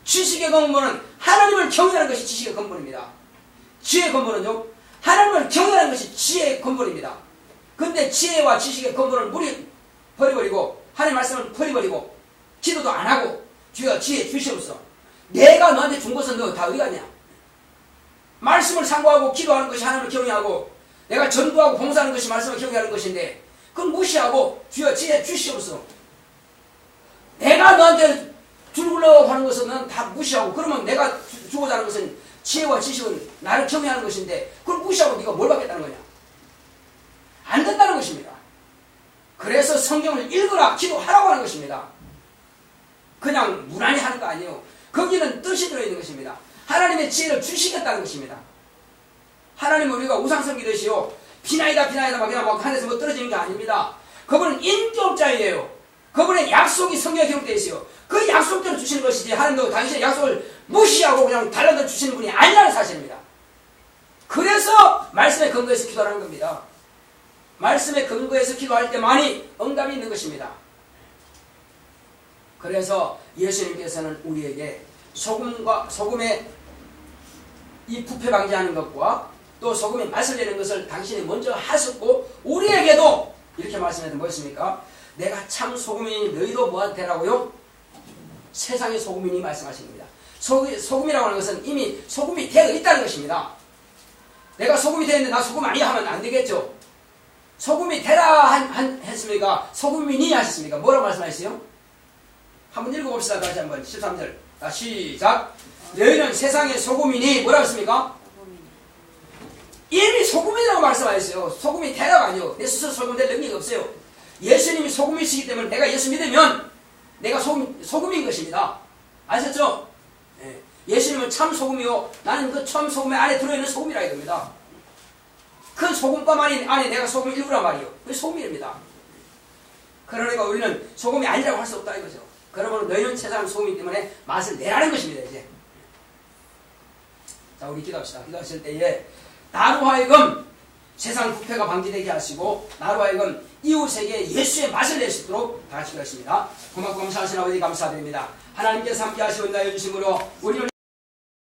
A: 지식의 근본은 하나님을 경외하는 것이 지식의 근본입니다. 지혜의 근본은요? 하나님을 경외하는 것이 지혜의 근본입니다. 근데 지혜와 지식의 근본을 무리 버려버리고 하나님 말씀을 버려버리고 기도도 안 하고 주여 지혜 주시옵소서. 내가 너한테 준 것은 너 다 어디 갔냐? 말씀을 상고하고 기도하는 것이 하나님을 경외하고 내가 전도하고 봉사하는 것이 말씀을 경외하는 것인데 그건 무시하고 주여 지혜 주시옵소서. 내가 너한테 주려고 하는 것은 넌 다 무시하고 그러면 내가 주고자 하는 것은 지혜와 지식은 나를 경외하는 것인데 그걸 무시하고 네가 뭘 받겠다는 거냐? 안 된다는 것입니다. 그래서 성경을 읽으라 기도하라고 하는 것입니다. 그냥 무난히 하는 거 아니에요. 거기는 뜻이 들어있는 것입니다. 하나님의 지혜를 주시겠다는 것입니다. 하나님은 우리가 우상 섬기듯이요 비나이다 막 그냥 막 하늘에서 뭐 떨어지는 게 아닙니다. 그분은 인격자이에요. 그분의 약속이 성경에 기록되어 있어요. 그 약속대로 주시는 것이지 하나님도 당신의 약속을 무시하고 그냥 달라져 주시는 분이 아니라는 사실입니다. 그래서 말씀에 근거해서 기도하는 겁니다. 말씀에 근거해서 기도할 때만이 응답이 있는 것입니다. 그래서 예수님께서는 우리에게 소금의 이 부패 방지하는 것과 또 소금의 맛을 내는 것을 당신이 먼저 하셨고 우리에게도 이렇게 말씀해도 뭐였습니까? 내가 참 소금이니 너희도 뭐한테라고요? 세상의 소금이니 말씀하신 겁니다. 소금이라고 하는 것은 이미 소금이 되어 있다는 것입니다. 내가 소금이 되어 있는데 나 소금 아니야 하면 안 되겠죠. 소금이 되라 했습니까? 소금이니 하셨습니까? 뭐라고 말씀하셨어요? 한번 읽어봅시다. 다시 한번 13절 시작. 너희는 세상의 소금이니 뭐라고 했습니까? 이미 소금이라고 말씀하셨어요. 소금이 되라가 아니요. 내 스스로 소금 될 능력이 없어요. 예수님이 소금이시기 때문에 내가 예수 믿으면 내가 소금인 것입니다. 아셨죠? 예. 예수님은 참 소금이요 나는 그 참 소금의 안에 들어있는 소금이라 이겁니다. 그 소금감 안에 내가 소금 일부란 말이요. 그게 소금입니다. 그러니까 우리는 소금이 아니라고 할 수 없다 이거죠. 그러므로 너희는 세상 소금이기 때문에 맛을 내라는 것입니다. 이제 자 우리 기도합시다. 기도하실 때에 나로 하여금 세상 부패가 방지되게 하시고 나로 하여금 이웃에게 예수의 맛을 낼 수 있도록 다 같이 기도하십니다. 고맙고 감사하신 아버지 감사드립니다. 하나님께서 함께 하시고 은혜해 주심으로 우리는